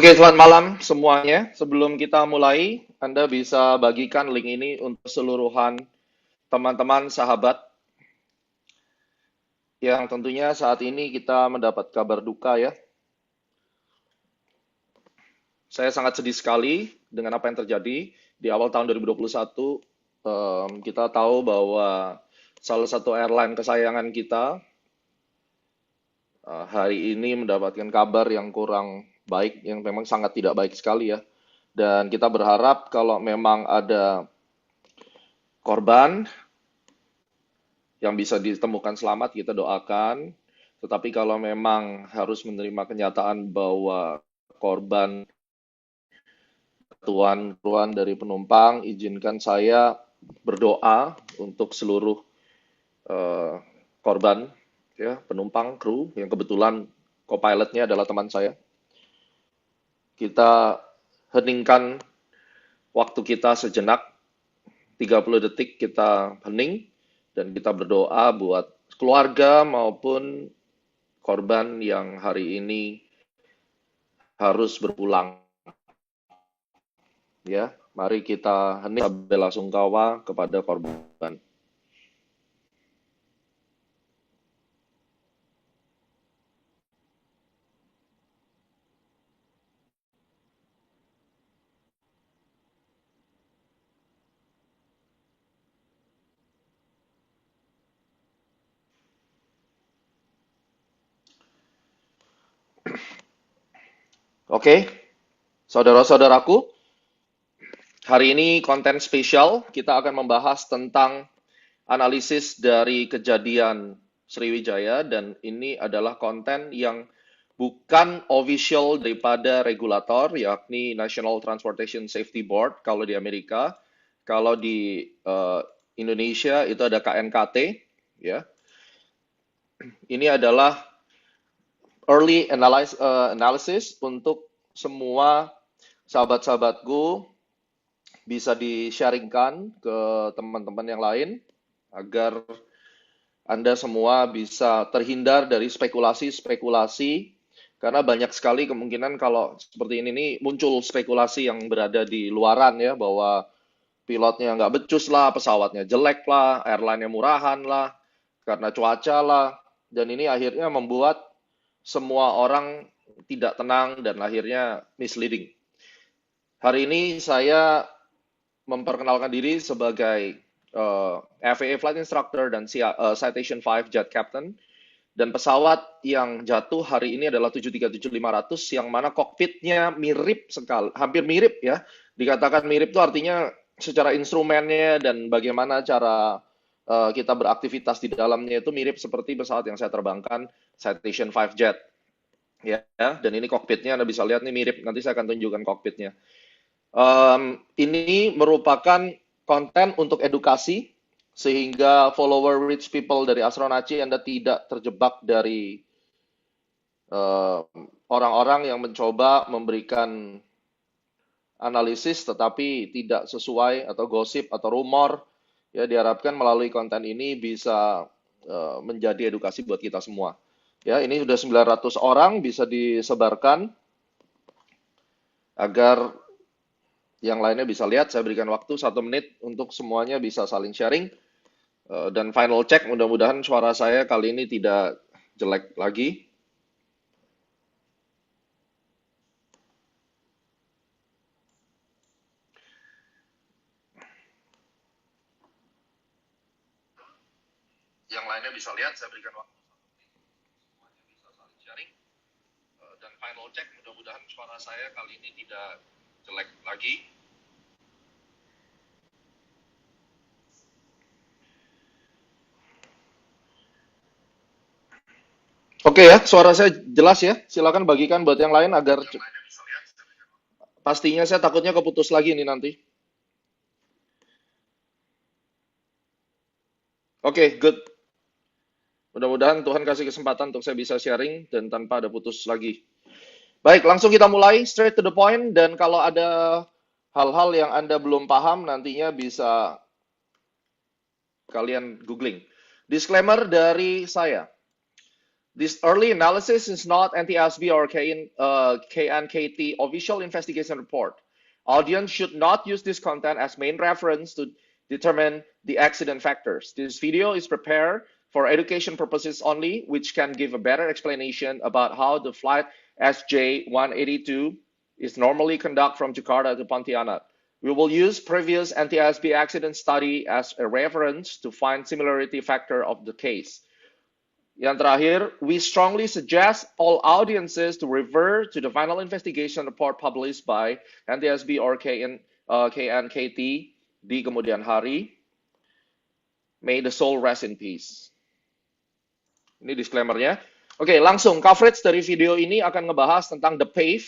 Oke, selamat malam semuanya. Sebelum kita mulai, Anda bisa bagikan link ini untuk seluruhan teman-teman sahabat yang tentunya saat ini kita mendapat kabar duka ya. Saya sangat sedih sekali dengan apa yang terjadi di awal tahun 2021. Kita tahu bahwa salah satu airline kesayangan kita hari ini mendapatkan kabar yang kurang baik, yang memang sangat tidak baik sekali ya. Dan kita berharap kalau memang ada korban yang bisa ditemukan selamat, kita doakan. Tetapi kalau memang harus menerima kenyataan bahwa korban tuan dari penumpang, izinkan saya berdoa untuk seluruh eh, korban, ya, penumpang, kru, yang kebetulan co-pilotnya adalah teman saya. Kita heningkan waktu kita sejenak, 30 detik kita hening, dan kita berdoa buat keluarga maupun korban yang hari ini harus berpulang. Ya, mari kita hening bela sungkawa kepada korban. Oke, saudara-saudaraku, hari ini konten spesial kita akan membahas tentang analisis dari kejadian Sriwijaya, dan ini adalah konten yang bukan official daripada regulator, yakni National Transportation Safety Board kalau di Amerika. Kalau di Indonesia itu ada KNKT, ya. Ini adalah early analysis untuk semua sahabat-sahabatku, bisa di-sharingkan ke teman-teman yang lain agar Anda semua bisa terhindar dari spekulasi-spekulasi, karena banyak sekali kemungkinan kalau seperti ini nih muncul spekulasi yang berada di luaran ya, bahwa pilotnya nggak becus lah, pesawatnya jelek lah, airline-nya murahan lah, karena cuaca lah, dan ini akhirnya membuat semua orang tidak tenang dan akhirnya misleading. Hari ini saya memperkenalkan diri sebagai FAA Flight Instructor dan Citation 5 Jet Captain. Dan pesawat yang jatuh hari ini adalah 737-500, yang mana kokpitnya mirip sekali, hampir mirip ya. Dikatakan mirip itu artinya secara instrumennya dan bagaimana cara kita beraktivitas di dalamnya itu mirip seperti pesawat yang saya terbangkan, Citation 5 Jet. Ya, dan ini kokpitnya Anda bisa lihat nih mirip, nanti saya akan tunjukkan kokpitnya. Ini merupakan konten untuk edukasi, sehingga follower rich people dari Astronaci Anda tidak terjebak dari orang-orang yang mencoba memberikan analisis tetapi tidak sesuai, atau gosip atau rumor. Ya, diharapkan melalui konten ini bisa menjadi edukasi buat kita semua. Ya, ini sudah 900 orang, bisa disebarkan agar yang lainnya bisa lihat. Saya berikan waktu 1 menit untuk semuanya bisa saling sharing. Dan final check, mudah-mudahan suara saya kali ini tidak jelek lagi. Yang lainnya bisa lihat, saya berikan waktu 1 menit. Semuanya bisa saling sharing. Dan final check, mudah-mudahan suara saya kali ini tidak jelek lagi. Oke ya, suara saya jelas ya. Silakan bagikan buat yang lain agar pastinya, saya takutnya keputus lagi nih nanti. Oke, good. Mudah-mudahan Tuhan kasih kesempatan untuk saya bisa sharing dan tanpa ada putus lagi. Baik, langsung kita mulai straight to the point, dan kalau ada hal-hal yang Anda belum paham nantinya bisa kalian googling. Disclaimer dari saya. This early analysis is not NTSB or KNKT official investigation report. Audience should not use this content as main reference to determine the accident factors. This video is prepared for education purposes only, which can give a better explanation about how the flight SJ182 is normally conducted from Jakarta to Pontianak. We will use previous NTSB accident study as a reference to find similarity factor of the case. Yang terakhir, we strongly suggest all audiences to refer to the final investigation report published by NTSB or KNKT di kemudian hari. May the soul rest in peace. Ini disclaimer-nya. Oke, langsung coverage dari video ini akan ngebahas tentang The Pave.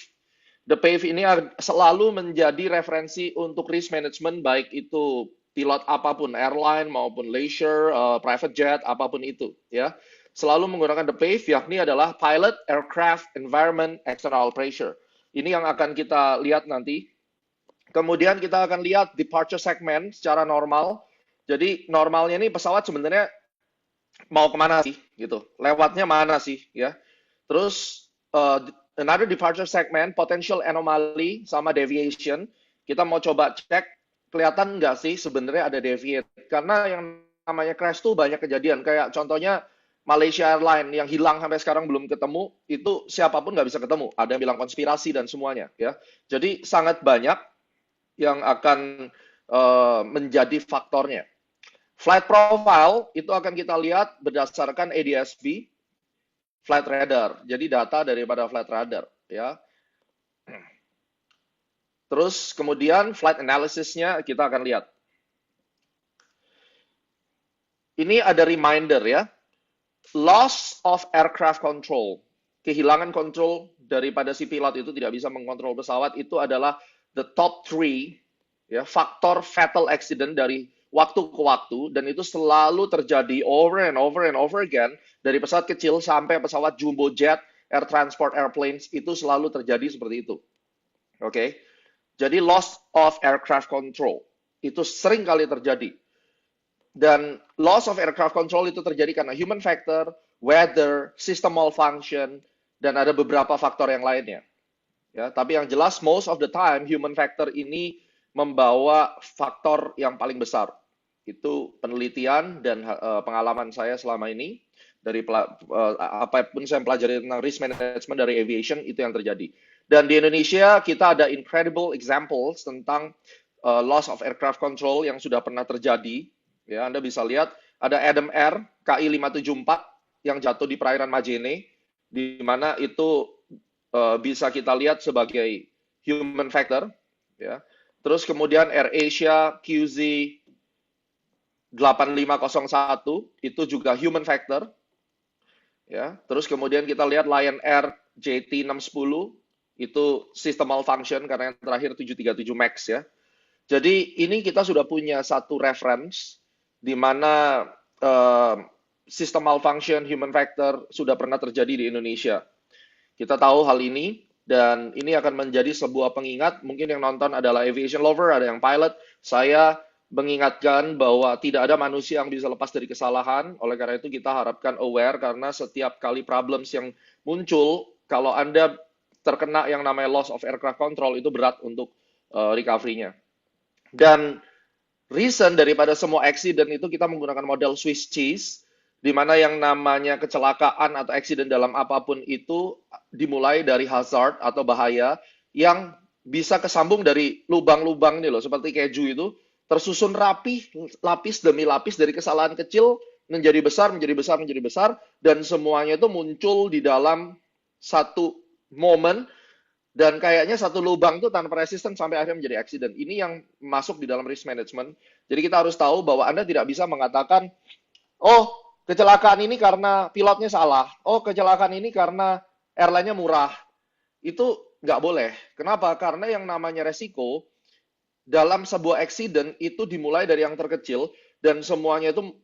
The Pave ini selalu menjadi referensi untuk risk management, baik itu pilot apapun, airline maupun leisure, private jet, apapun itu, ya. Selalu menggunakan the PAVE, yakni adalah Pilot Aircraft Environment External Pressure. Ini yang akan kita lihat nanti. Kemudian kita akan lihat departure segment secara normal. Jadi normalnya ini pesawat sebenarnya mau kemana sih, gitu. Lewatnya mana sih, ya. Terus another departure segment, potential anomaly sama deviation. Kita mau coba cek, kelihatan nggak sih sebenarnya ada deviate. Karena yang namanya crash tuh banyak kejadian. Kayak contohnya Malaysia Airlines yang hilang sampai sekarang belum ketemu, itu siapapun nggak bisa ketemu. Ada yang bilang konspirasi dan semuanya, ya. Jadi sangat banyak yang akan menjadi faktornya. Flight profile itu akan kita lihat berdasarkan ADS-B, flight radar. Jadi data daripada flight radar, ya. Terus kemudian flight analysis-nya kita akan lihat. Ini ada reminder, ya. Loss of aircraft control, kehilangan kontrol daripada si pilot itu tidak bisa mengontrol pesawat, itu adalah the top 3 ya, faktor fatal accident dari waktu ke waktu, dan itu selalu terjadi over and over and over again, dari pesawat kecil sampai pesawat jumbo jet, air transport airplanes, itu selalu terjadi seperti itu. Oke? Jadi loss of aircraft control, itu sering kali terjadi. Dan loss of aircraft control itu terjadi karena human factor, weather, system malfunction, dan ada beberapa faktor yang lainnya. Ya, tapi yang jelas most of the time human factor ini membawa faktor yang paling besar. Itu penelitian dan pengalaman saya selama ini dari apapun saya pelajari tentang risk management dari aviation, itu yang terjadi. Dan di Indonesia kita ada incredible examples tentang loss of aircraft control yang sudah pernah terjadi. Ya, Anda bisa lihat ada Adam Air KI574 yang jatuh di perairan Majene, di mana itu bisa kita lihat sebagai human factor. Ya. Terus kemudian AirAsia QZ 8501 itu juga human factor. Ya. Terus kemudian kita lihat Lion Air JT610 itu system malfunction karena yang terakhir 737 MAX, ya. Jadi ini kita sudah punya satu reference di mana sistem malfunction, human factor sudah pernah terjadi di Indonesia. Kita tahu hal ini, dan ini akan menjadi sebuah pengingat. Mungkin yang nonton adalah aviation lover, ada yang pilot. Saya mengingatkan bahwa tidak ada manusia yang bisa lepas dari kesalahan. Oleh karena itu kita harapkan aware, karena setiap kali problems yang muncul, kalau Anda terkena yang namanya loss of aircraft control, itu berat untuk recovery-nya. Dan reason daripada semua accident itu kita menggunakan model Swiss cheese, di mana yang namanya kecelakaan atau accident dalam apapun itu dimulai dari hazard atau bahaya yang bisa kesambung dari lubang-lubang nih loh, seperti keju itu, tersusun rapi, lapis demi lapis dari kesalahan kecil menjadi besar, menjadi besar, menjadi besar, dan semuanya itu muncul di dalam satu momen. Dan kayaknya satu lubang itu tanpa resisten sampai akhirnya menjadi accident. Ini yang masuk di dalam risk management. Jadi kita harus tahu bahwa Anda tidak bisa mengatakan, oh kecelakaan ini karena pilotnya salah, oh kecelakaan ini karena airline-nya murah. Itu nggak boleh. Kenapa? Karena yang namanya resiko dalam sebuah accident itu dimulai dari yang terkecil, dan semuanya itu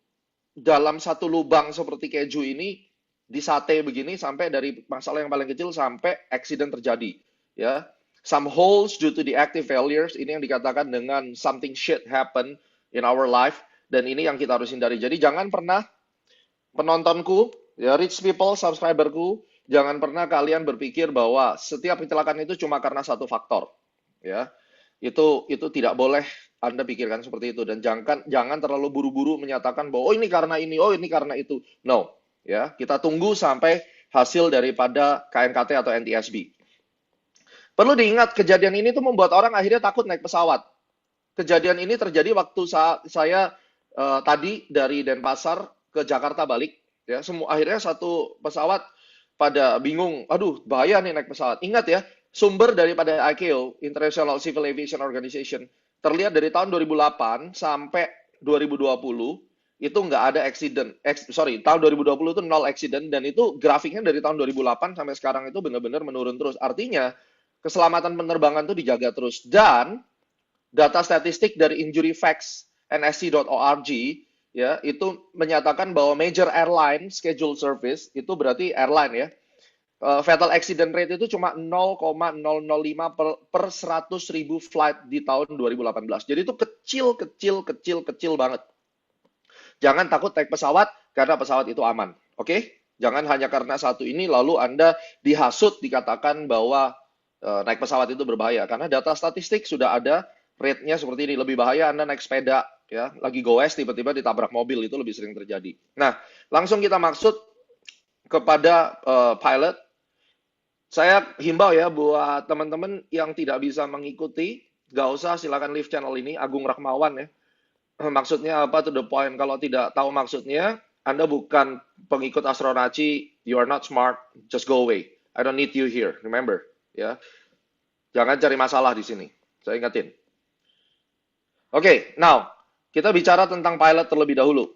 dalam satu lubang seperti keju ini, disate begini, sampai dari masalah yang paling kecil sampai accident terjadi. Ya, some holes due to the active failures, ini yang dikatakan dengan something shit happen in our life, dan ini yang kita harus hindari. Jadi jangan pernah, penontonku, Ya, rich people, subscriberku, jangan pernah kalian berpikir bahwa setiap kecelakaan itu cuma karena satu faktor. Ya, itu tidak boleh Anda pikirkan seperti itu dan jangan terlalu buru-buru menyatakan bahwa oh ini karena ini, oh ini karena itu. No, ya, kita tunggu sampai hasil daripada KNKT atau NTSB. Perlu diingat kejadian ini tuh membuat orang akhirnya takut naik pesawat. Kejadian ini terjadi waktu saya tadi dari Denpasar ke Jakarta balik, ya semua akhirnya satu pesawat pada bingung, aduh bahaya nih naik pesawat. Ingat ya, sumber daripada ICAO, International Civil Aviation Organization, terlihat dari tahun 2008 sampai 2020 itu nggak ada accident. Sorry, tahun 2020 itu nol accident dan itu grafiknya dari tahun 2008 sampai sekarang itu benar-benar menurun terus. Artinya keselamatan penerbangan itu dijaga terus dan data statistik dari Injury Facts nsc.org ya itu menyatakan bahwa major airline schedule service itu berarti airline ya fatal accident rate itu cuma 0,005 per 100.000 flight di tahun 2018. Jadi itu kecil banget. Jangan takut naik pesawat karena pesawat itu aman. Oke? Jangan hanya karena satu ini lalu Anda dihasut dikatakan bahwa naik pesawat itu berbahaya karena data statistik sudah ada rate-nya seperti ini. Lebih bahaya Anda naik sepeda ya, lagi goes tiba-tiba ditabrak mobil itu lebih sering terjadi. Nah, langsung kita maksud kepada pilot. Saya himbau ya buat teman-teman yang tidak bisa mengikuti, nggak usah silakan leave channel ini, Agung Rahmawan ya. Maksudnya apa to the point? Kalau tidak tahu maksudnya, Anda bukan pengikut Astronaci, you are not smart, just go away. I don't need you here, remember. Ya, jangan cari masalah di sini. Saya ingatin. Oke, now kita bicara tentang pilot terlebih dahulu.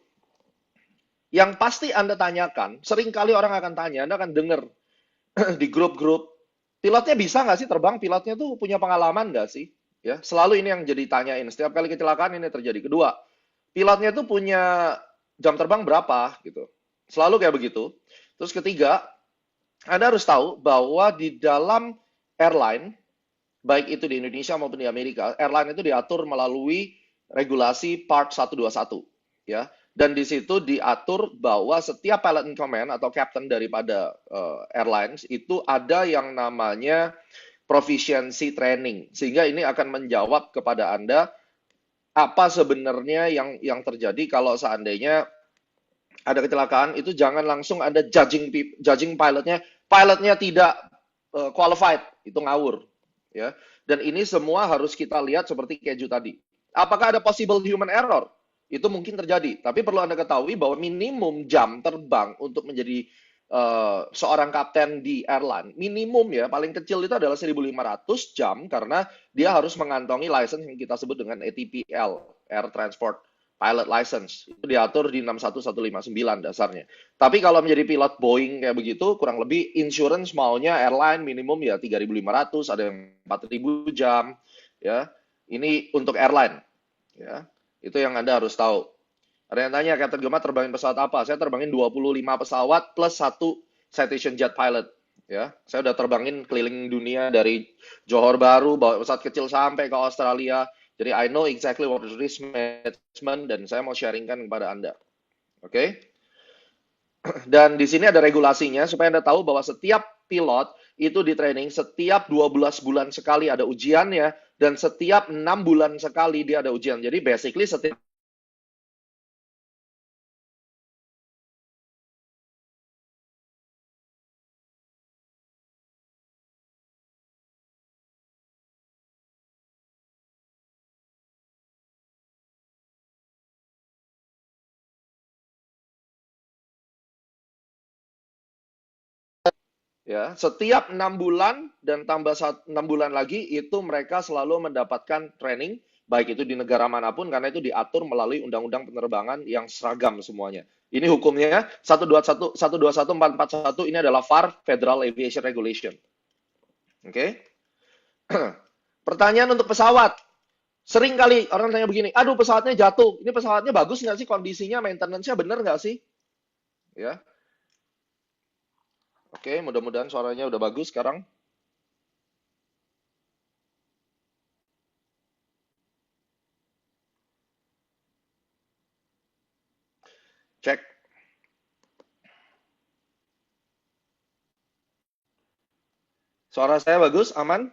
Yang pasti Anda tanyakan, seringkali orang akan tanya, Anda akan dengar di grup-grup, pilotnya bisa nggak sih terbang? Pilotnya tuh punya pengalaman nggak sih? Ya, selalu ini yang jadi tanyain. Setiap kali kecelakaan ini terjadi. Kedua, pilotnya tuh punya jam terbang berapa gitu. Selalu kayak begitu. Terus ketiga, Anda harus tahu bahwa di dalam airline, baik itu di Indonesia maupun di Amerika, airline itu diatur melalui regulasi Part 121, ya. Dan di situ diatur bahwa setiap pilot in command atau captain daripada airlines itu ada yang namanya proficiency training. Sehingga ini akan menjawab kepada Anda apa sebenarnya yang terjadi kalau seandainya ada kecelakaan itu jangan langsung Anda judging pilotnya tidak qualified, itu ngawur, ya. Dan ini semua harus kita lihat seperti keju tadi. Apakah ada possible human error? Itu mungkin terjadi, tapi perlu Anda ketahui bahwa minimum jam terbang untuk menjadi seorang kapten di airline, minimum ya, paling kecil itu adalah 1.500 jam karena dia harus mengantongi license yang kita sebut dengan ATPL, Air Transport Pilot License. Itu diatur di 61159 dasarnya. Tapi kalau menjadi pilot Boeing kayak begitu, kurang lebih insurance maunya airline minimum ya 3.500, ada yang 4.000 jam, ya. Ini untuk airline, ya. Itu yang Anda harus tahu. Ada yang tanya, Captain Gema terbangin pesawat apa? Saya terbangin 25 pesawat plus satu Citation Jet Pilot. Ya, saya udah terbangin keliling dunia dari Johor Bahru, bawa pesawat kecil sampai ke Australia. Jadi I know exactly what is risk management dan saya mau sharingkan kepada Anda. Oke? Okay? Dan di sini ada regulasinya supaya Anda tahu bahwa setiap pilot itu di training setiap 12 bulan sekali ada ujiannya dan setiap 6 bulan sekali dia ada ujian. Jadi basically setiap ya, setiap 6 bulan dan tambah 6 bulan lagi itu mereka selalu mendapatkan training baik itu di negara manapun karena itu diatur melalui undang-undang penerbangan yang seragam semuanya. Ini hukumnya 121 441 ini adalah FAR Federal Aviation Regulation. Oke. Okay? Pertanyaan untuk pesawat. Sering kali orang tanya begini, aduh pesawatnya jatuh. Ini pesawatnya bagus nggak sih kondisinya, maintenance-nya bener nggak sih? Ya, oke, mudah-mudahan suaranya udah bagus sekarang. Cek. Suara saya bagus, aman?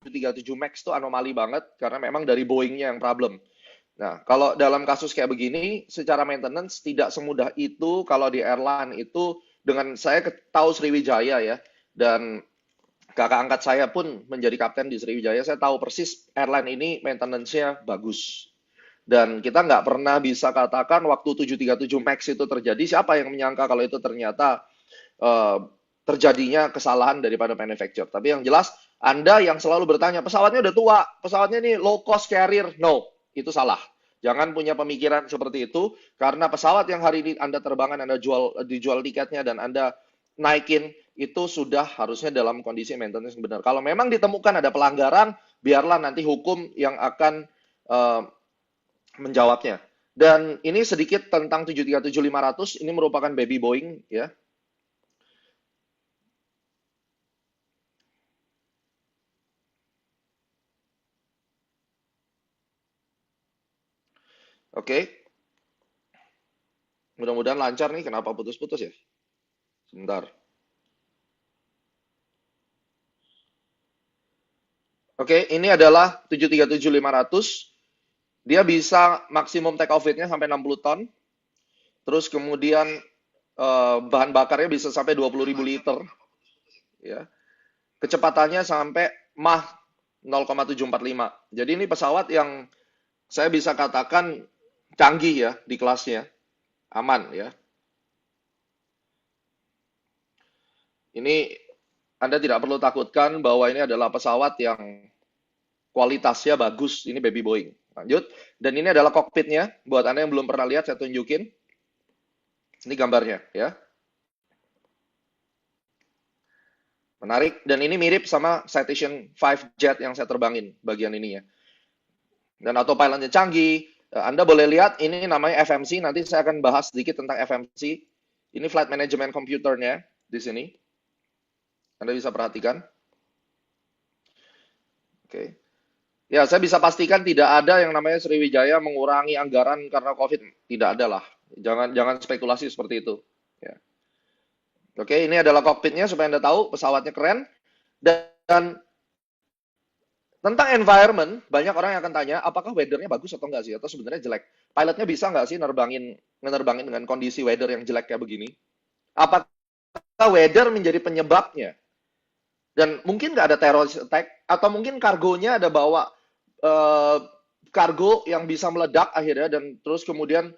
Tiga puluh tujuh Max itu anomali banget karena memang dari Boeing-nya yang problem. Nah, kalau dalam kasus kayak begini, secara maintenance tidak semudah itu kalau di airline itu dengan saya tahu Sriwijaya ya, dan kakak angkat saya pun menjadi kapten di Sriwijaya, saya tahu persis airline ini maintenance-nya bagus. Dan kita nggak pernah bisa katakan waktu 737 MAX itu terjadi, siapa yang menyangka kalau itu ternyata eh, terjadinya kesalahan daripada manufacturer. Tapi yang jelas, Anda yang selalu bertanya, pesawatnya udah tua, pesawatnya ini low cost carrier. No, itu salah. Jangan punya pemikiran seperti itu, karena pesawat yang hari ini Anda terbangkan, Anda dijual tiketnya, dan Anda naikin, itu sudah harusnya dalam kondisi maintenance yang benar. Kalau memang ditemukan ada pelanggaran, biarlah nanti hukum yang akan uh, menjawabnya. Dan ini sedikit tentang 737-500, ini merupakan baby Boeing, ya. Oke, mudah-mudahan lancar nih. Kenapa putus-putus ya? Sebentar. Oke, ini adalah 737-500. Dia bisa maksimum take off weight-nya sampai 60 ton. Terus kemudian bahan bakarnya bisa sampai 20.000 liter. Ya. Kecepatannya sampai Mach 0,745. Jadi ini pesawat yang saya bisa katakan canggih ya di kelasnya. Aman ya. Ini Anda tidak perlu takutkan bahwa ini adalah pesawat yang kualitasnya bagus. Ini baby Boeing. Lanjut. Dan ini adalah kokpitnya. Buat Anda yang belum pernah lihat, saya tunjukin. Ini gambarnya ya. Menarik. Dan ini mirip sama Citation 5 Jet yang saya terbangin bagian ininya. Dan autopilotnya canggih. Anda boleh lihat ini namanya FMC. Nanti saya akan bahas sedikit tentang FMC. Ini flight management computernya di sini. Anda bisa perhatikan. Oke. Ya, saya bisa pastikan tidak ada yang namanya Sriwijaya mengurangi anggaran karena COVID. Tidak ada lah. Jangan jangan spekulasi seperti itu. Ya. Oke, ini adalah kokpitnya supaya Anda tahu pesawatnya keren. Dan tentang environment, banyak orang yang akan tanya, apakah weathernya bagus atau enggak sih? Atau sebenarnya jelek? Pilotnya bisa nggak sih menerbangin dengan kondisi weather yang jelek kayak begini? Apakah weather menjadi penyebabnya? Dan mungkin nggak ada terrorist attack, atau mungkin kargonya ada bawa eh, kargo yang bisa meledak akhirnya, dan terus kemudian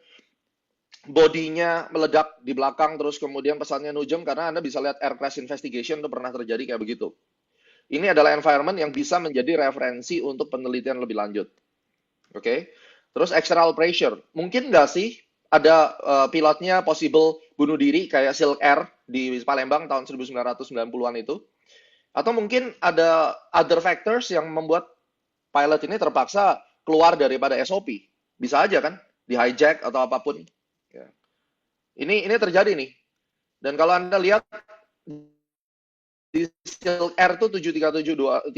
bodinya meledak di belakang, terus kemudian pesawatnya nujem, karena Anda bisa lihat air crash investigation itu pernah terjadi kayak begitu. Ini adalah environment yang bisa menjadi referensi untuk penelitian lebih lanjut. Oke, okay? Terus external pressure. Mungkin nggak sih ada pilotnya possible bunuh diri kayak Silk Air di Palembang tahun 1990-an itu? Atau mungkin ada other factors yang membuat pilot ini terpaksa keluar daripada SOP? Bisa aja kan, di hijack atau apapun. Ya. Ini terjadi nih. Dan kalau Anda lihat di Silk Air tuh 737-300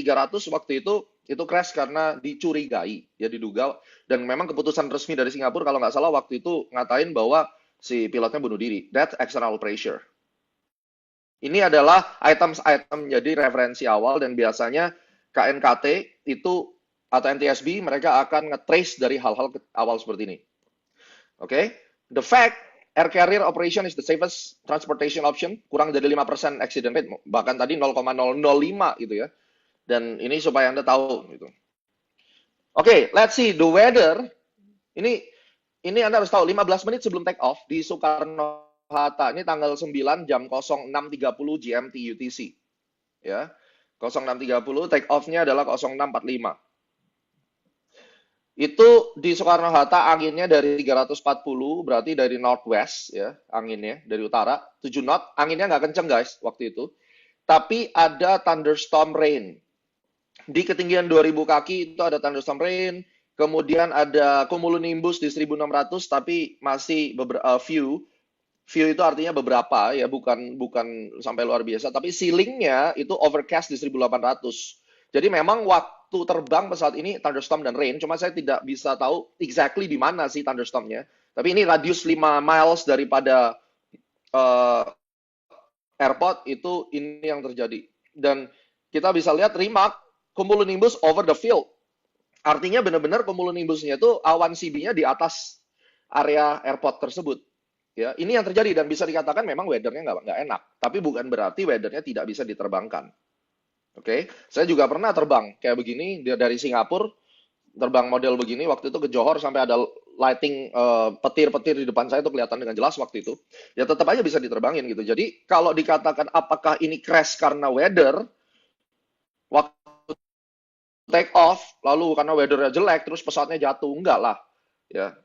waktu itu crash karena dicurigai, ya diduga, dan memang keputusan resmi dari Singapura kalau nggak salah waktu itu ngatain bahwa si pilotnya bunuh diri. That's external pressure. Ini adalah item-item jadi referensi awal, dan biasanya KNKT itu atau NTSB mereka akan nge-trace dari hal-hal awal seperti ini. Oke, okay? The fact air carrier operation is the safest transportation option, kurang dari 5% accident rate, bahkan tadi 0,005 gitu ya. Dan ini supaya Anda tahu gitu. Oke, okay, let's see the weather. Ini Anda harus tahu 15 menit sebelum take off di Soekarno Hatta. Ini tanggal 9 jam 06.30 GMT UTC. Ya. 06.30, take off-nya adalah 06.45. Itu di Soekarno Hatta anginnya dari 340, berarti dari northwest ya, anginnya dari utara, 7 knot. Anginnya nggak kenceng guys waktu itu. Tapi ada thunderstorm rain. Di ketinggian 2000 kaki itu ada thunderstorm rain, kemudian ada cumulonimbus di 1600 tapi masih few. Few itu artinya beberapa ya, bukan bukan sampai luar biasa, tapi ceilingnya itu overcast di 1800. Jadi memang waktu terbang pesawat ini thunderstorm dan rain, cuma saya tidak bisa tahu exactly di mana sih thunderstormnya. Tapi ini radius 5 miles daripada eh, airport itu ini yang terjadi. Dan kita bisa lihat remark cumulonimbus over the field. Artinya benar-benar cumulonimbusnya itu awan CB-nya di atas area airport tersebut. Ya, ini yang terjadi dan bisa dikatakan memang weather-nya nggak enak. Tapi bukan berarti weather-nya tidak bisa diterbangkan. Oke, saya juga pernah terbang kayak begini dari Singapura, terbang model begini waktu itu ke Johor sampai ada lighting petir-petir di depan saya itu kelihatan dengan jelas waktu itu. Ya tetap aja bisa diterbangin gitu. Jadi kalau dikatakan apakah ini crash karena weather, waktu take off lalu karena weather-nya jelek terus pesawatnya jatuh, enggak lah. Ya,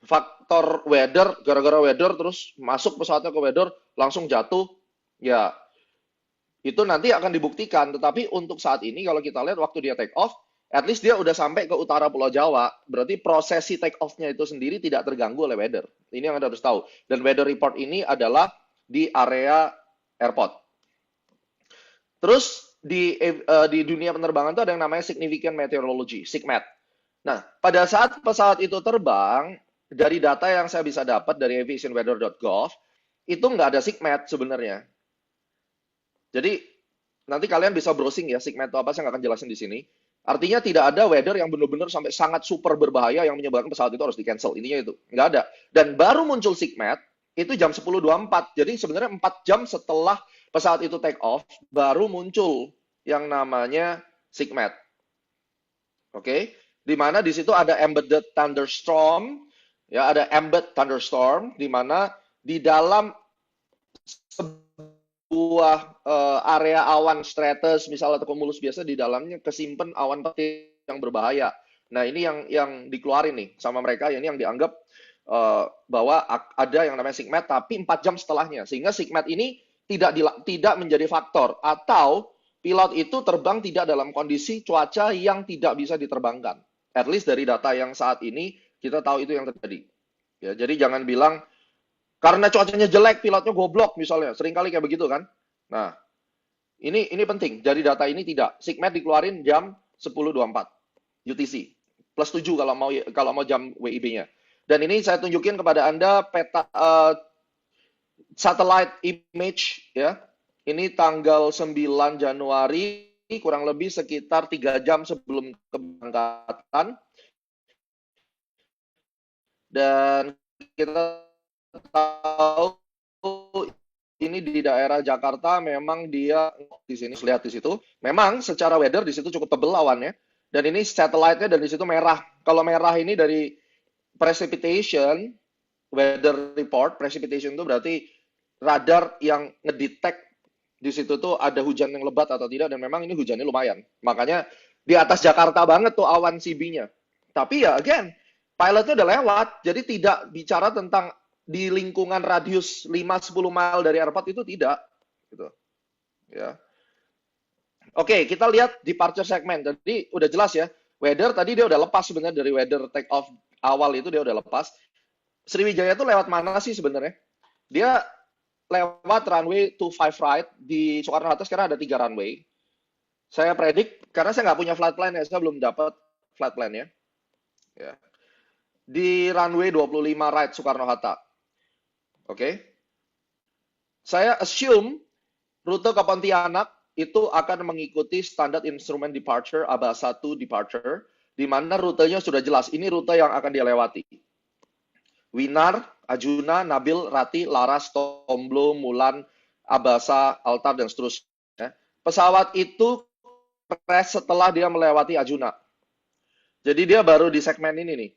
faktor weather, gara-gara weather terus masuk pesawatnya ke weather langsung jatuh, ya itu nanti akan dibuktikan. Tetapi untuk saat ini kalau kita lihat waktu dia take off, at least dia udah sampai ke utara Pulau Jawa, berarti prosesi take off-nya itu sendiri tidak terganggu oleh weather. Ini yang Anda harus tahu. Dan weather report ini adalah di area airport. Terus di dunia penerbangan itu ada yang namanya significant meteorology, SIGMET. Nah, pada saat pesawat itu terbang, dari data yang saya bisa dapat dari aviationweather.gov, itu nggak ada SIGMET sebenarnya. Jadi, nanti kalian bisa browsing ya, SIGMET itu apa, saya nggak akan jelasin di sini. Artinya tidak ada weather yang benar-benar sampai sangat super berbahaya yang menyebabkan pesawat itu harus di-cancel. Intinya itu, nggak ada. Dan baru muncul SIGMET, itu jam 10.24. Jadi sebenarnya 4 jam setelah pesawat itu take off, baru muncul yang namanya SIGMET. Oke, di mana di situ ada embedded thunderstorm, ya ada embed thunderstorm, di mana di dalam sebuah area awan stratus, misalnya atau cumulus biasa, di dalamnya kesimpan awan petir yang berbahaya. Nah ini yang dikeluarin nih sama mereka, ini yang dianggap bahwa ada yang namanya SIGMET, tapi 4 jam setelahnya, sehingga SIGMET ini tidak menjadi faktor, atau pilot itu terbang tidak dalam kondisi cuaca yang tidak bisa diterbangkan. At least dari data yang saat ini kita tahu itu yang terjadi. Ya, jadi jangan bilang karena cuacanya jelek pilotnya goblok misalnya. Seringkali kayak begitu kan. Nah, ini penting. Dari data ini tidak. SIGMET dikeluarin jam 10.24 UTC. Plus 7 kalau mau jam WIB-nya. Dan ini saya tunjukin kepada Anda peta satellite image ya. Ini tanggal 9 Januari, kurang lebih sekitar 3 jam sebelum keberangkatan. Dan kita tahu ini di daerah Jakarta memang dia di sini, lihat di situ. Memang secara weather di situ cukup tebel awannya. Dan ini satellite-nya dan di situ merah. Kalau merah ini dari precipitation, weather report, precipitation itu berarti radar yang ngedetect di situ tuh ada hujan yang lebat atau tidak, dan memang ini hujannya lumayan. Makanya di atas Jakarta banget tuh awan CB-nya. Tapi ya again, pilotnya udah lewat, jadi tidak bicara tentang di lingkungan radius 5-10 mile dari airport itu tidak. Gitu. Ya. Oke, kita lihat departure segment. Jadi udah jelas ya, weather tadi dia udah lepas sebenarnya dari weather take off awal itu dia udah lepas. Sriwijaya itu lewat mana sih sebenarnya? Dia lewat runway 25 right di Soekarno-Hatta. Sekarang ada 3 runway. Saya predik karena saya nggak punya flight plan ya, saya belum dapat flight plan ya. Di runway 25 right Soekarno-Hatta. Oke. Saya assume rute ke Pontianak itu akan mengikuti standar instrument departure ABA 1 departure, di mana rutenya sudah jelas. Ini rute yang akan dia lewati. Winar, Ajuna, Nabil, Rati, Laras, Tomblo, Mulan, Abasa, Altar, dan seterusnya. Pesawat itu crash setelah dia melewati Ajuna. Jadi dia baru di segmen ini nih.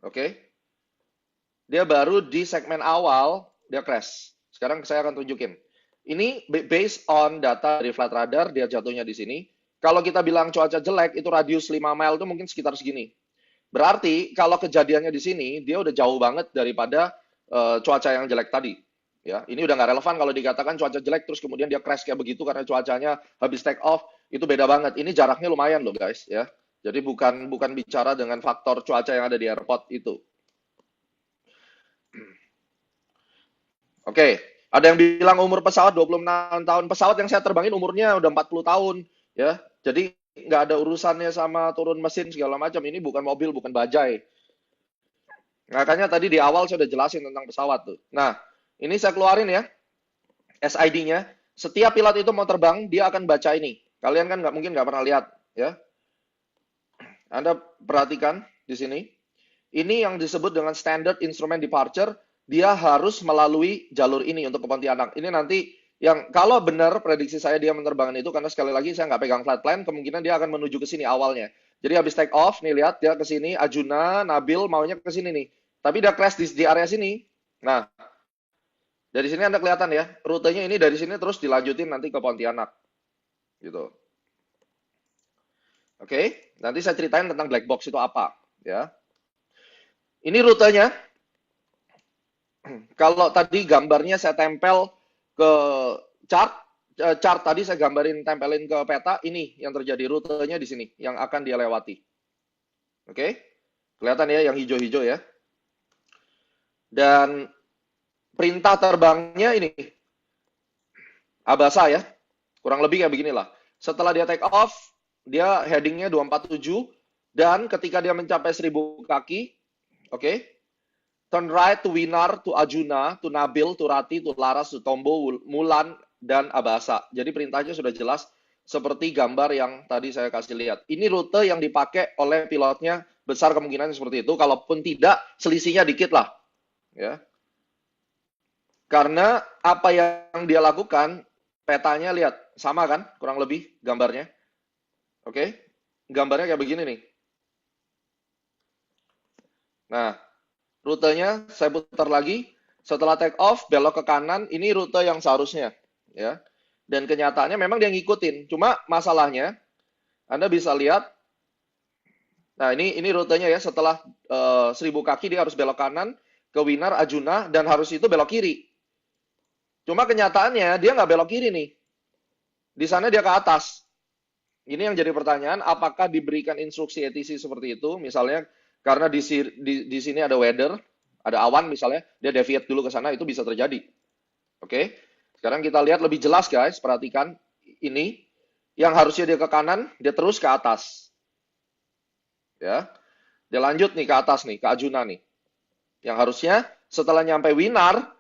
Oke. Dia baru di segmen awal, dia crash. Sekarang saya akan tunjukin. Ini based on data dari flight radar, dia jatuhnya di sini. Kalau kita bilang cuaca jelek, itu radius 5 mile itu mungkin sekitar segini. Berarti kalau kejadiannya di sini, dia udah jauh banget daripada cuaca yang jelek tadi. Ya, ini udah nggak relevan kalau dikatakan cuaca jelek terus kemudian dia crash kayak begitu karena cuacanya habis take off, itu beda banget. Ini jaraknya lumayan loh guys, ya. Jadi bukan bukan bicara dengan faktor cuaca yang ada di airport itu. Oke, ada yang bilang umur pesawat 26 tahun. Pesawat yang saya terbangin umurnya udah 40 tahun, ya. Jadi nggak ada urusannya sama turun mesin segala macam. Ini bukan mobil, bukan bajai. Makanya tadi di awal saya udah jelasin tentang pesawat tuh. Nah, ini saya keluarin ya, SID-nya. Setiap pilot itu mau terbang, dia akan baca ini. Kalian kan nggak mungkin nggak pernah lihat, ya. Anda perhatikan di sini. Ini yang disebut dengan standard instrument departure. Dia harus melalui jalur ini untuk ke Pontianak. Ini nanti yang kalau benar prediksi saya dia menerbangkan itu, karena sekali lagi saya nggak pegang flight plan, kemungkinan dia akan menuju ke sini awalnya. Jadi habis take off, nih lihat dia ke sini, Ajuna, Nabil maunya ke sini nih. Tapi dia crash di area sini. Nah, dari sini Anda kelihatan ya, rutenya ini dari sini terus dilanjutin nanti ke Pontianak. Gitu. Oke, nanti saya ceritain tentang black box itu apa, ya. Ini rutenya. Kalau tadi gambarnya saya tempel ke chart, chart tadi saya gambarin tempelin ke peta, ini yang terjadi rutenya di sini yang akan dia lewati. Oke? Kelihatan ya yang hijau-hijau ya. Dan perintah terbangnya ini Abasa ya. Kurang lebih kayak beginilah. Setelah dia take off, dia headingnya 247 dan ketika dia mencapai 1000 kaki, oke? Turn right to Winar, to Ajuna, to Nabil, to Rati, to Laras, to Tombo, Mulan, dan Abasa. Jadi perintahnya sudah jelas seperti gambar yang tadi saya kasih lihat. Ini rute yang dipakai oleh pilotnya, besar kemungkinan seperti itu. Kalaupun tidak, selisihnya dikit lah. Ya. Karena apa yang dia lakukan, petanya lihat, sama kan kurang lebih gambarnya. Oke, gambarnya kayak begini nih. Nah, rutenya saya putar lagi. Setelah take off, belok ke kanan. Ini rute yang seharusnya, ya. Dan kenyataannya memang dia ngikutin. Cuma masalahnya, Anda bisa lihat. Nah, ini rutenya ya. Setelah 1000 kaki dia harus belok kanan ke Winar, Ajuna, dan harus itu belok kiri. Cuma kenyataannya dia nggak belok kiri nih. Di sana dia ke atas. Ini yang jadi pertanyaan, apakah diberikan instruksi ATC seperti itu? Misalnya karena di sini ada weather, ada awan misalnya, dia deviate dulu ke sana, itu bisa terjadi. Oke, sekarang kita lihat lebih jelas guys, perhatikan ini, yang harusnya dia ke kanan, dia terus ke atas. Ya, dia lanjut nih ke atas nih, ke Ajuna nih. Yang harusnya setelah nyampe Winar,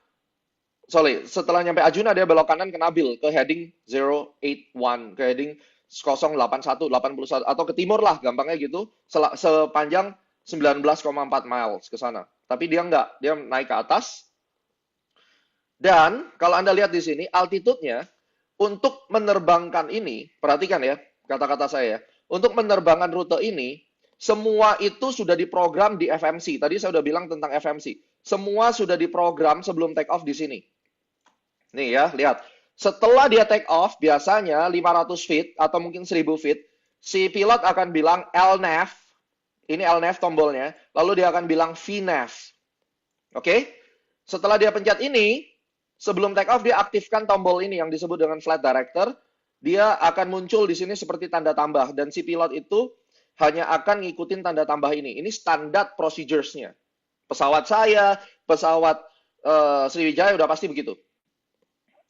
setelah nyampe Ajuna dia belok kanan ke Nabil, ke heading 081, ke heading 081, 81, atau ke timur lah, gampangnya gitu, sepanjang 19,4 miles ke sana. Tapi dia enggak, dia naik ke atas. Dan kalau Anda lihat di sini, altitude-nya untuk menerbangkan ini, perhatikan ya, kata-kata saya ya, untuk menerbangkan rute ini, semua itu sudah diprogram di FMC. Tadi saya sudah bilang tentang FMC. Semua sudah diprogram sebelum take off di sini. Nih ya, lihat. Setelah dia take off, biasanya 500 feet atau mungkin 1000 feet, si pilot akan bilang LNAV, ini LNAV tombolnya, lalu dia akan bilang VNAV. Oke? Setelah dia pencet ini, sebelum take off dia aktifkan tombol ini yang disebut dengan flight director, dia akan muncul di sini seperti tanda tambah, dan si pilot itu hanya akan ngikutin tanda tambah ini. Ini standar procedures-nya. Pesawat saya, pesawat Sriwijaya udah pasti begitu.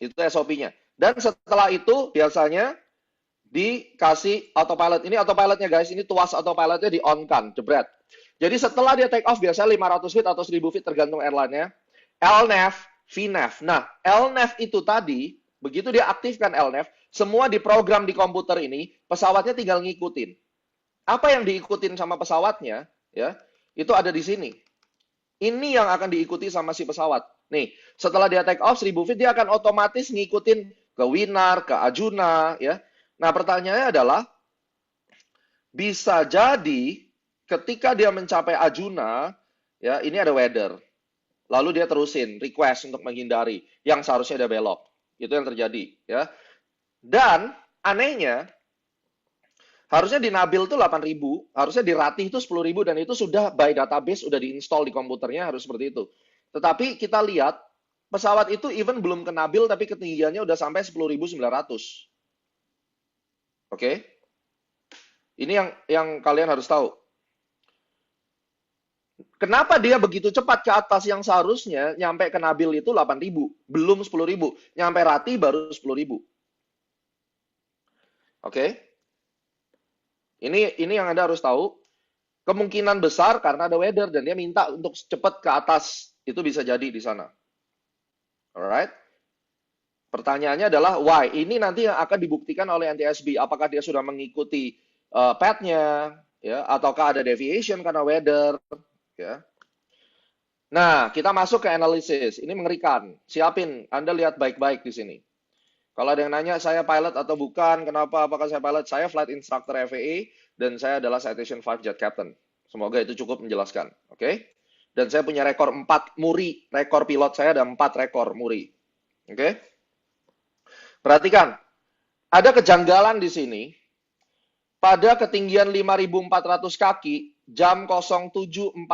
Itu SOP-nya. Dan setelah itu biasanya dikasih autopilot. Ini autopilotnya guys, ini tuas autopilotnya di-on-kan, jebret. Jadi setelah dia take off biasanya 500 feet atau 1000 feet tergantung airline-nya. LNAV, VNAV. Nah, LNAV itu tadi, begitu dia aktifkan LNAV, semua diprogram di komputer ini, pesawatnya tinggal ngikutin. Apa yang diikutin sama pesawatnya, ya, itu ada di sini. Ini yang akan diikuti sama si pesawat. Nih, setelah dia take off 1000 feet, dia akan otomatis ngikutin ke Winar, ke Ajuna, ya. Nah, pertanyaannya adalah, bisa jadi ketika dia mencapai Ajuna, ya, ini ada weather. Lalu dia terusin, request untuk menghindari, yang seharusnya dia belok. Itu yang terjadi, ya. Dan, anehnya, harusnya di Nabil itu 8.000, harusnya di Ratih itu 10.000, dan itu sudah by database, sudah diinstal di komputernya, harus seperti itu. Tetapi kita lihat pesawat itu even belum kenabil tapi ketinggiannya udah sampai 10.900. Oke? Ini yang kalian harus tahu. Kenapa dia begitu cepat ke atas yang seharusnya nyampe ke Nabil itu 8.000, belum 10.000. Nyampe Rati baru 10.000. Oke? Ini yang Anda harus tahu. Kemungkinan besar karena ada weather dan dia minta untuk cepat ke atas. Itu bisa jadi di sana. Alright? Pertanyaannya adalah why? Ini nanti yang akan dibuktikan oleh NTSB. Apakah dia sudah mengikuti path-nya, ya, ataukah ada deviation karena weather, ya. Nah, kita masuk ke analisis. Ini mengerikan. Siapin, Anda lihat baik-baik di sini. Kalau ada yang nanya, saya pilot atau bukan, kenapa, apakah saya pilot? Saya flight instructor FAA, dan saya adalah Citation 5 Jet Captain. Semoga itu cukup menjelaskan. Oke? Dan saya punya rekor 4 muri. Rekor pilot saya ada 4 rekor muri. Oke? Perhatikan. Ada kejanggalan di sini. Pada ketinggian 5.400 kaki, jam 07.40.20.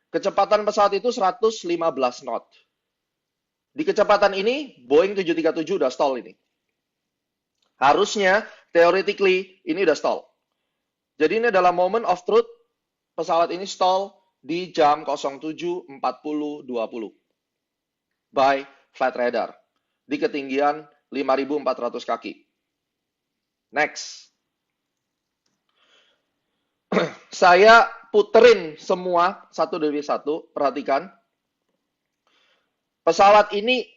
Kecepatan pesawat itu 115 knot. Di kecepatan ini, Boeing 737 udah stall ini. Harusnya, theoretically, ini udah stall. Jadi ini adalah moment of truth, pesawat ini stall di jam 07.40.20 by flight radar di ketinggian 5.400 kaki. Next. Saya puterin semua satu demi satu, perhatikan. Pesawat ini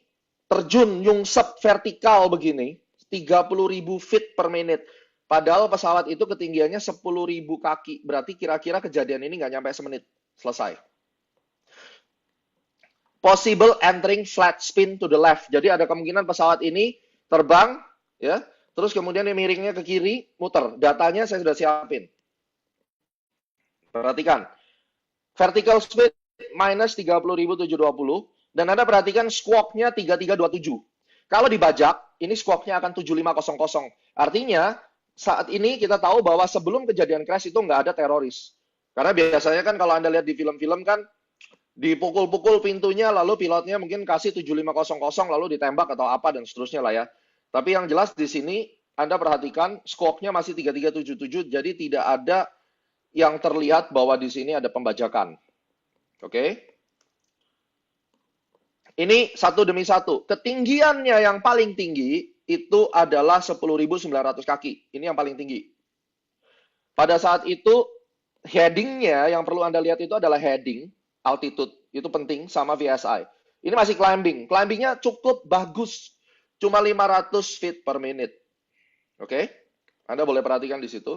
terjun nyungsep vertikal begini, 30.000 feet per menit. Padahal pesawat itu ketinggiannya 10.000 kaki. Berarti kira-kira kejadian ini nggak nyampe semenit. Selesai. Possible entering flat spin to the left. Jadi ada kemungkinan pesawat ini terbang, ya, terus kemudian dia miringnya ke kiri, muter. Datanya saya sudah siapin. Perhatikan. Vertical speed minus 30.720. Dan Anda perhatikan squawk-nya 3327. Kalau dibajak, ini squawk-nya akan 7500. Artinya, saat ini kita tahu bahwa sebelum kejadian crash itu nggak ada teroris. Karena biasanya kan kalau Anda lihat di film-film kan, dipukul-pukul pintunya, lalu pilotnya mungkin kasih 7500, lalu ditembak atau apa, dan seterusnya lah ya. Tapi yang jelas di sini, Anda perhatikan, squawk-nya masih 3377, jadi tidak ada yang terlihat bahwa di sini ada pembajakan. Oke? Ini satu demi satu. Ketinggiannya yang paling tinggi itu adalah 10.900 kaki. Ini yang paling tinggi. Pada saat itu, heading-nya yang perlu Anda lihat itu adalah heading, altitude. Itu penting sama VSI. Ini masih climbing. Climbing-nya cukup bagus. Cuma 500 feet per minute. Oke? Anda boleh perhatikan di situ.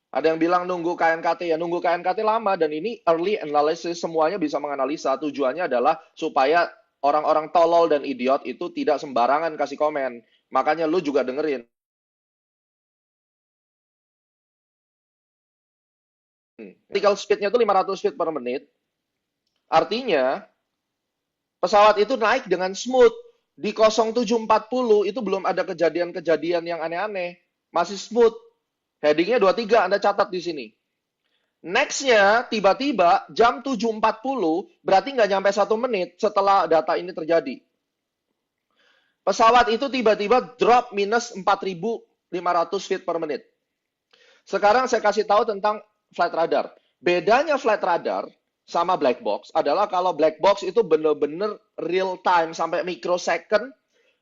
Ada yang bilang nunggu KNKT. Ya, nunggu KNKT lama. Dan ini early analysis. Semuanya bisa menganalisa. Tujuannya adalah supaya orang-orang tolol dan idiot itu tidak sembarangan kasih komen. Makanya lu juga dengerin. Vertical speed-nya itu 500 feet per menit. Artinya, pesawat itu naik dengan smooth. Di 0740 itu belum ada kejadian-kejadian yang aneh-aneh. Masih smooth. Heading-nya 23, Anda catat di sini. Next-nya, tiba-tiba jam 7.40, berarti nggak nyampe 1 menit setelah data ini terjadi. Pesawat itu tiba-tiba drop minus 4.500 feet per menit. Sekarang saya kasih tahu tentang flight radar. Bedanya flight radar sama black box adalah kalau black box itu benar-benar real time sampai microsecond,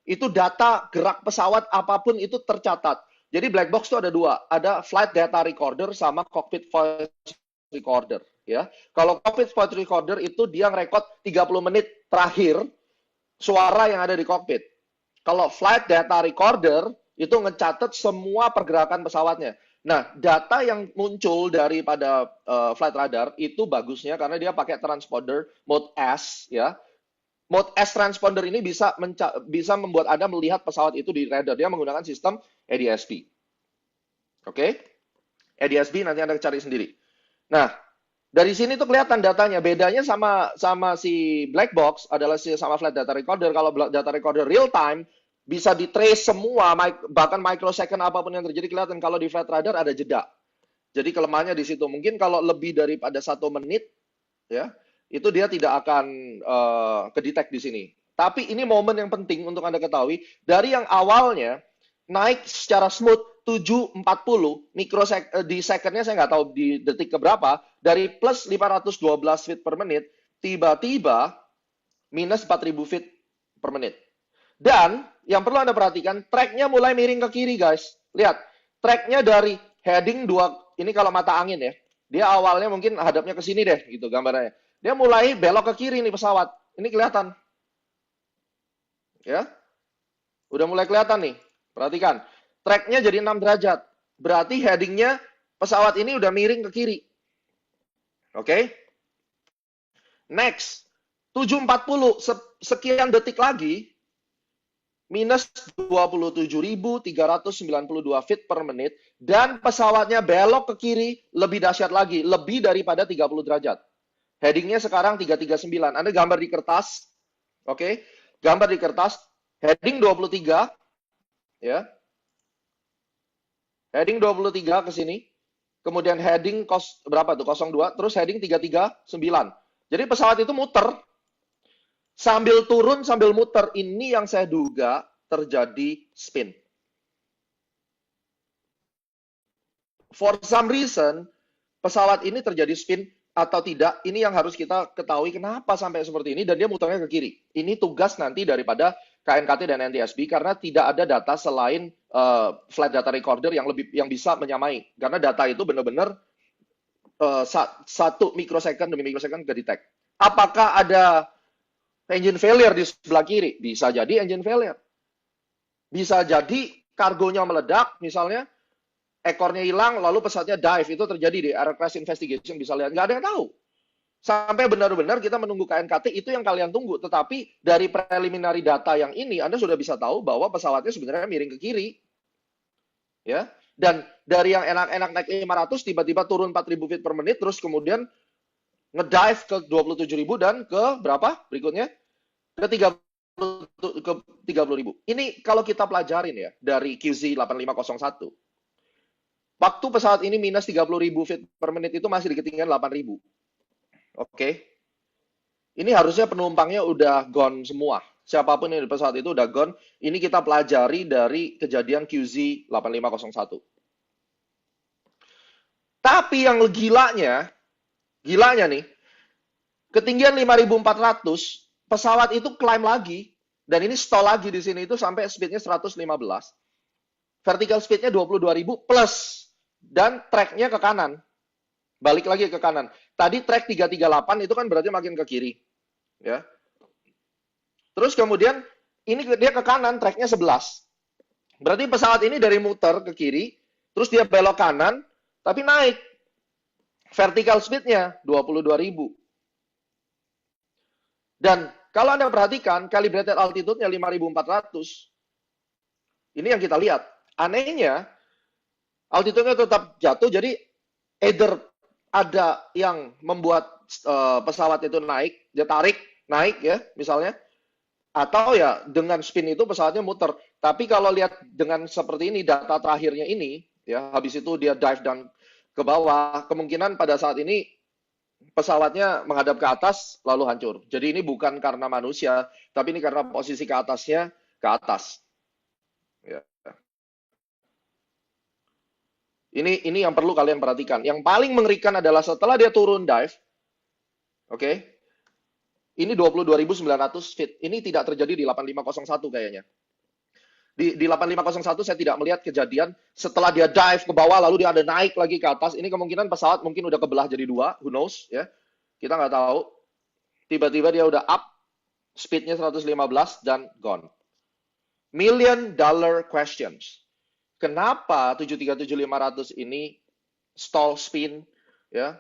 itu data gerak pesawat apapun itu tercatat. Jadi black box itu ada dua, ada flight data recorder sama cockpit voice recorder, ya. Kalau cockpit voice recorder itu dia ngerekod 30 menit terakhir suara yang ada di cockpit. Kalau flight data recorder itu ngecatat semua pergerakan pesawatnya. Nah, data yang muncul daripada flight radar itu bagusnya karena dia pakai transponder mode S, ya. Mode S transponder ini bisa membuat Anda melihat pesawat itu di radar. Dia menggunakan sistem ADS-B. Oke? ADS-B nanti Anda cari sendiri. Nah, dari sini tuh kelihatan datanya. Bedanya sama si black box adalah sama flight data recorder. Kalau data recorder real time, bisa di-trace semua, bahkan microsecond apapun yang terjadi kelihatan. Kalau di flight radar ada jeda. Jadi kelemahannya di situ. Mungkin kalau lebih daripada 1 menit, ya, itu dia tidak akan ke-detect di sini. Tapi ini momen yang penting untuk Anda ketahui, dari yang awalnya naik secara smooth 740 di secondnya saya nggak tahu di detik keberapa, dari plus 512 feet per menit, tiba-tiba minus 4000 feet per menit. Dan yang perlu Anda perhatikan, tracknya mulai miring ke kiri, guys. Lihat, tracknya dari heading 2, ini kalau mata angin ya. Dia awalnya mungkin hadapnya ke sini deh, gitu gambarnya. Dia mulai belok ke kiri nih pesawat. Ini kelihatan. Ya, udah mulai kelihatan nih. Perhatikan, tracknya jadi 6 derajat. Berarti headingnya pesawat ini udah miring ke kiri. Oke? Next, 740 sekian detik lagi, minus 27.392 feet per menit, dan pesawatnya belok ke kiri lebih dahsyat lagi, lebih daripada 30 derajat. Headingnya sekarang 339. Anda gambar di kertas, oke? Gambar di kertas, heading 23, ya. Heading 23 ke sini. Kemudian heading berapa tuh? 02, terus heading 339. Jadi pesawat itu muter sambil turun, sambil muter. Ini yang saya duga terjadi spin. For some reason, pesawat ini terjadi spin atau tidak, ini yang harus kita ketahui kenapa sampai seperti ini, dan dia muternya ke kiri. Ini tugas nanti daripada KNKT dan NTSB, karena tidak ada data selain flight data recorder yang bisa menyamai. Karena data itu benar-benar 1 mikrosecond demi mikrosecond ke detect. Apakah ada engine failure di sebelah kiri? Bisa jadi engine failure. Bisa jadi kargonya meledak, misalnya ekornya hilang, lalu pesawatnya dive. Itu terjadi di Air Crash Investigation, bisa lihat. Nggak ada yang tahu. Sampai benar-benar kita menunggu KNKT, itu yang kalian tunggu. Tetapi dari preliminary data yang ini, Anda sudah bisa tahu bahwa pesawatnya sebenarnya miring ke kiri. Ya. Dan dari yang enak-enak naik 500, tiba-tiba turun 4.000 feet per menit, terus kemudian ngedive ke 27.000 dan ke berapa berikutnya? Ke 30.000. Ini kalau kita pelajarin ya, dari QZ 8501. Waktu pesawat ini minus 30.000 feet per menit itu masih di ketinggian 8.000. Oke. Ini harusnya penumpangnya udah gone semua. Siapapun yang di pesawat itu udah gone. Ini kita pelajari dari kejadian QZ 8501. Tapi yang gilanya nih, ketinggian 5.400, pesawat itu climb lagi, dan ini stall lagi di sini itu sampai speednya 115. Vertical speednya 22.000 plus, dan tracknya ke kanan. Balik lagi ke kanan. Tadi track 338 itu kan berarti makin ke kiri. Ya. Terus kemudian ini dia ke kanan, tracknya 11. Berarti pesawat ini dari muter ke kiri, terus dia belok kanan, tapi naik. Vertical speednya 22.000. Dan kalau Anda perhatikan, calibrated altitude-nya 5.400. Ini yang kita lihat. Anehnya, altitude-nya tetap jatuh, jadi either ada yang membuat pesawat itu naik, dia tarik, naik ya, misalnya, atau ya dengan spin itu pesawatnya muter. Tapi kalau lihat dengan seperti ini, data terakhirnya ini, ya habis itu dia dive dan ke bawah, kemungkinan pada saat ini pesawatnya menghadap ke atas lalu hancur. Jadi ini bukan karena manusia, tapi ini karena posisi ke atasnya ke atas. Ya. Ini yang perlu kalian perhatikan. Yang paling mengerikan adalah setelah dia turun dive, oke, ini 22.900 feet. Ini tidak terjadi di 8501 kayaknya. Di 8501 saya tidak melihat kejadian setelah dia dive ke bawah lalu dia ada naik lagi ke atas. Ini kemungkinan pesawat mungkin udah kebelah jadi dua, who knows ya. Kita nggak tahu. Tiba-tiba dia udah up, speednya 115 dan gone. $1 million questions. Kenapa 737-500 ini stall spin ya?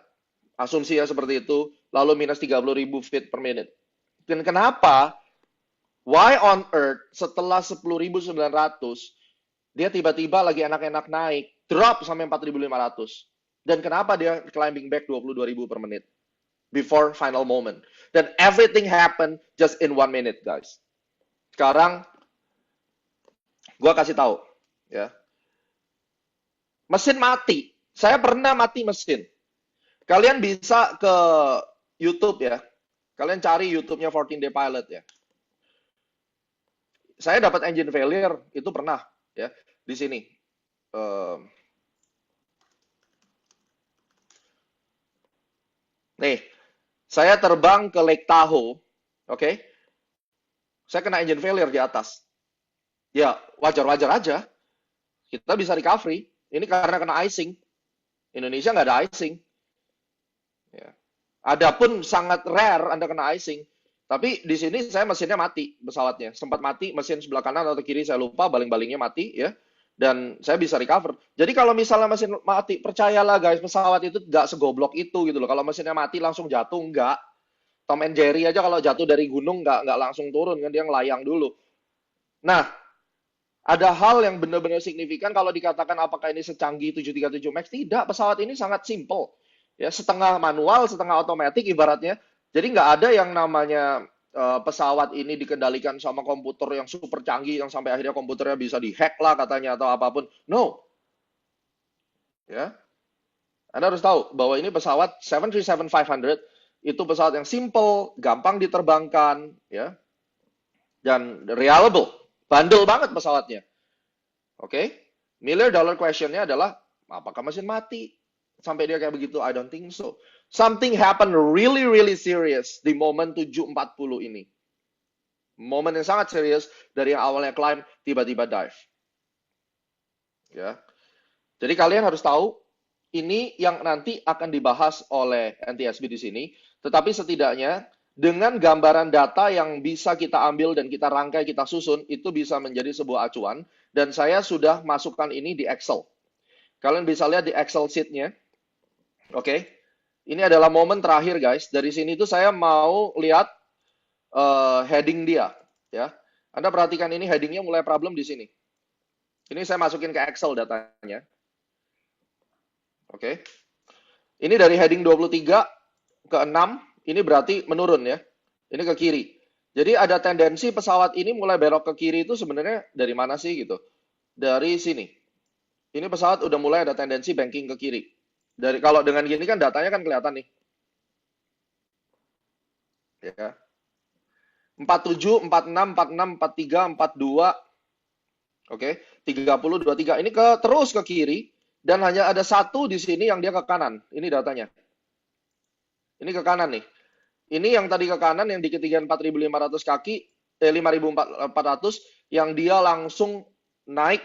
Asumsinya seperti itu, lalu minus 30.000 feet per minute. Dan kenapa why on earth setelah 10.900 dia tiba-tiba lagi enak-enak naik, drop sampai 4.500. Dan kenapa dia climbing back 22.000 per menit before final moment. Dan everything happened just in 1 minute, guys. Sekarang gua kasih tahu, ya. Mesin mati. Saya pernah mati mesin. Kalian bisa ke YouTube ya. Kalian cari YouTube-nya 14 Day Pilot ya. Saya dapat engine failure itu pernah ya di sini. Nih, saya terbang ke Lake Tahoe, oke? Saya kena engine failure di atas. Ya, wajar-wajar aja. Kita bisa recovery. Ini karena kena icing. Indonesia nggak ada icing. Ya. Adapun sangat rare Anda kena icing. Tapi di sini saya mesinnya mati, pesawatnya. Sempat mati, mesin sebelah kanan atau kiri saya lupa, baling-balingnya mati ya. Dan saya bisa recover. Jadi kalau misalnya mesin mati, percayalah guys, pesawat itu nggak segoblok itu gitu loh. Kalau mesinnya mati langsung jatuh, nggak. Tom and Jerry aja kalau jatuh dari gunung nggak langsung turun kan, dia ngelayang dulu. Nah, ada hal yang benar-benar signifikan kalau dikatakan apakah ini secanggih 737 MAX. Tidak, pesawat ini sangat simple. Ya, setengah manual, setengah otomatis ibaratnya. Jadi nggak ada yang namanya pesawat ini dikendalikan sama komputer yang super canggih yang sampai akhirnya komputernya bisa dihack lah katanya atau apapun. No. Ya. Anda harus tahu bahwa ini pesawat 737-500 itu pesawat yang simple, gampang diterbangkan, ya, dan reliable, bandel banget pesawatnya. Oke, million dollar question-nya adalah apakah mesin mati sampai dia kayak begitu? I don't think so. Something happened really really serious di momen 740 ini. Momen yang sangat serius dari yang awalnya climb tiba-tiba dive. Ya. Jadi kalian harus tahu ini yang nanti akan dibahas oleh NTSB di sini, tetapi setidaknya dengan gambaran data yang bisa kita ambil dan kita rangkai, kita susun, itu bisa menjadi sebuah acuan, dan saya sudah masukkan ini di Excel. Kalian bisa lihat di Excel sheet-nya. Oke. Ini adalah momen terakhir, guys. Dari sini tuh saya mau lihat heading dia. Ya. Anda perhatikan ini headingnya mulai problem di sini. Ini saya masukin ke Excel datanya. Oke. Ini dari heading 23 ke 6, ini berarti menurun ya. Ini ke kiri. Jadi ada tendensi pesawat ini mulai belok ke kiri itu sebenarnya dari mana sih gitu? Dari sini. Ini pesawat udah mulai ada tendensi banking ke kiri. Dari kalau dengan gini kan datanya kan kelihatan nih. Ya. 47, 46, 46, 43, 42. Oke, 30, 23. Ini terus ke kiri. Dan hanya ada satu di sini yang dia ke kanan. Ini datanya. Ini ke kanan nih. Ini yang tadi ke kanan, yang di ketinggian 4.500 kaki, 5.400, yang dia langsung naik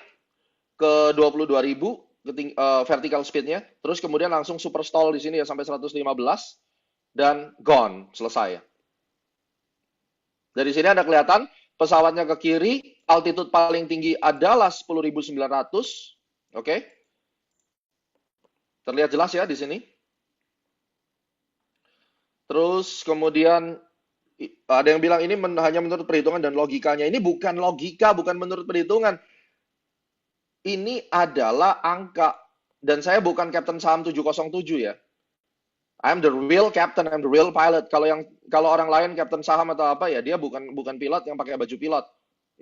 ke 22.000 vertical speed-nya. Terus kemudian langsung super stall di sini ya sampai 115. Dan gone, selesai. Dari sini ada kelihatan pesawatnya ke kiri, altitude paling tinggi adalah 10.900. Oke. Terlihat jelas ya di sini. Terus kemudian ada yang bilang ini hanya menurut perhitungan dan logikanya. Ini bukan logika, bukan menurut perhitungan. Ini adalah angka. Dan saya bukan Captain Saham 707 ya. I'm the real captain, I'm the real pilot. Kalau orang lain Captain Saham atau apa ya, dia bukan pilot yang pakai baju pilot.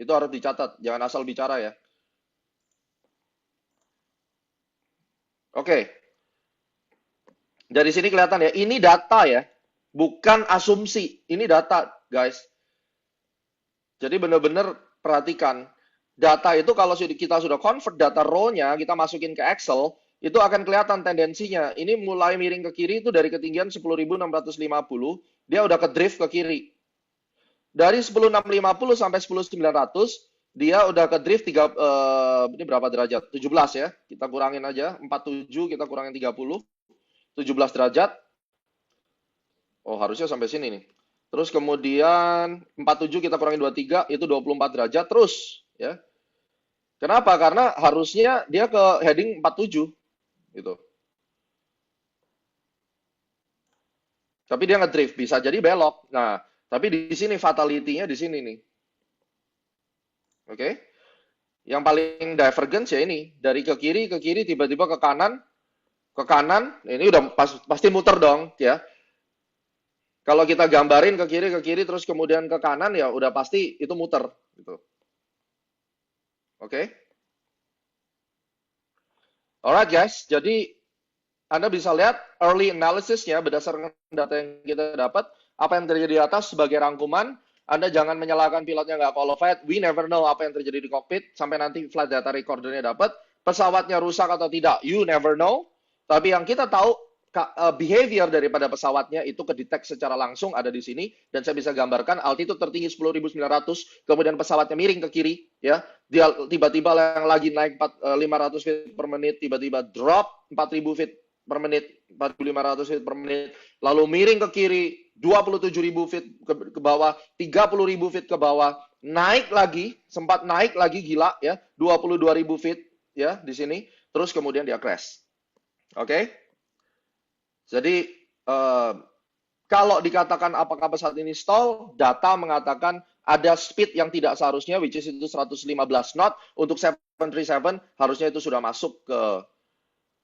Itu harus dicatat, jangan asal bicara ya. Oke. Dari sini kelihatan ya, ini data ya. Bukan asumsi, ini data, guys. Jadi benar-benar perhatikan. Data itu kalau kita sudah convert data raw-nya, kita masukin ke Excel, itu akan kelihatan tendensinya. Ini mulai miring ke kiri itu dari ketinggian 10.650, dia udah ke drift ke kiri. Dari 10.650 sampai 10.900, dia udah ke drift ini berapa derajat? 17 ya. Kita kurangin aja, 47 kita kurangin 30. 17 derajat. Oh, harusnya sampai sini nih. Terus kemudian 47 kita kurangin 23, itu 24 derajat terus. Ya. Kenapa? Karena harusnya dia ke heading 47. Gitu. Tapi dia ngedrift, bisa jadi belok. Nah, tapi di sini fatality-nya di sini nih. Oke. Yang paling divergence ya ini. Dari ke kiri, tiba-tiba ke kanan. Ini udah pasti muter dong. Ya. Kalau kita gambarin ke kiri, terus kemudian ke kanan, ya udah pasti itu muter. Gitu. Oke. Alright guys, jadi Anda bisa lihat early analysis-nya berdasarkan data yang kita dapat. Apa yang terjadi di atas sebagai rangkuman, Anda jangan menyalahkan pilotnya nggak qualified. We never know apa yang terjadi di kokpit sampai nanti flight data recordernya dapat. Pesawatnya rusak atau tidak, you never know. Tapi yang kita tahu, behavior daripada pesawatnya itu kedetek secara langsung ada di sini. Dan saya bisa gambarkan altitude tertinggi 10.900, kemudian pesawatnya miring ke kiri. Ya, dia tiba-tiba yang lagi naik 500 feet per menit, tiba-tiba drop 4.000 feet per menit, 4.500 feet per menit, lalu miring ke kiri, 27.000 feet ke bawah, 30.000 feet ke bawah, naik lagi, sempat naik lagi gila ya, 22.000 feet ya di sini, terus kemudian dia crash. Oke? Jadi kalau dikatakan apakah pesawat ini stall, data mengatakan ada speed yang tidak seharusnya, which is itu 115 knot, untuk 737 harusnya itu sudah masuk ke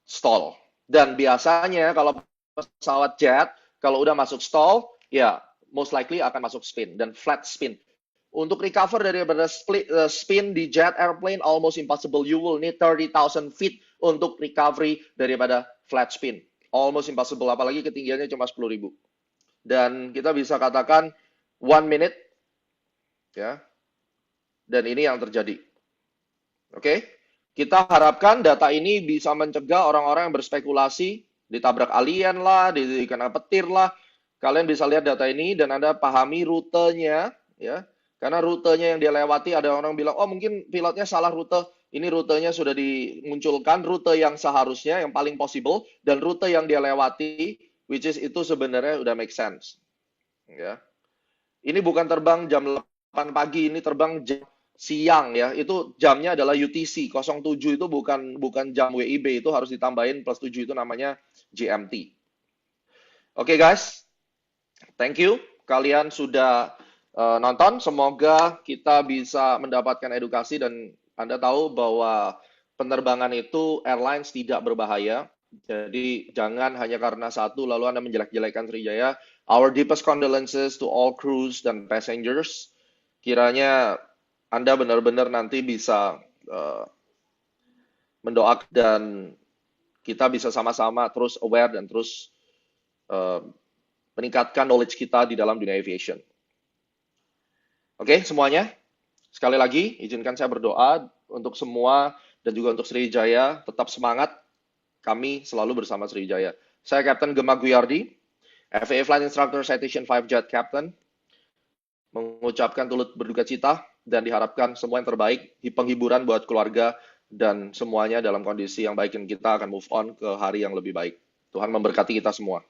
stall. Dan biasanya kalau pesawat jet, kalau udah masuk stall, ya most likely akan masuk spin dan flat spin. Untuk recover daripada spin di jet airplane, almost impossible. You will need 30,000 feet untuk recovery daripada flat spin. Almost impossible, apalagi ketinggiannya cuma 10.000. Dan kita bisa katakan 1 minute, ya. Dan ini yang terjadi. Oke? Kita harapkan data ini bisa mencegah orang-orang yang berspekulasi, ditabrak alien lah, dikena petir lah. Kalian bisa lihat data ini dan Anda pahami rutenya, ya. Karena rutenya yang dia lewati, ada orang bilang, oh mungkin pilotnya salah rute. Ini rutenya sudah dimunculkan, rute yang seharusnya, yang paling possible, dan rute yang dia lewati, which is itu sebenarnya udah make sense. Ya. Ini bukan terbang jam 8 pagi, ini terbang jam siang ya. Itu jamnya adalah UTC 07, itu bukan jam WIB, itu harus ditambahin plus 7, itu namanya GMT. Oke guys, thank you. Kalian sudah nonton, semoga kita bisa mendapatkan edukasi dan Anda tahu bahwa penerbangan itu airlines tidak berbahaya. Jadi jangan hanya karena satu lalu Anda menjelek-jelekan Sriwijaya. Our deepest condolences to all crews dan passengers. Kiranya Anda benar-benar nanti bisa mendoakan dan kita bisa sama-sama terus aware dan terus meningkatkan knowledge kita di dalam dunia aviation. Oke, semuanya. Sekali lagi, izinkan saya berdoa untuk semua dan juga untuk Sriwijaya. Tetap semangat. Kami selalu bersama Sriwijaya. Saya Captain Gemma Guyardi, FAA Flight Instructor Citation 5 Jet Captain, mengucapkan turut berduka cita dan diharapkan semua yang terbaik, penghiburan buat keluarga dan semuanya dalam kondisi yang baik dan kita akan move on ke hari yang lebih baik. Tuhan memberkati kita semua.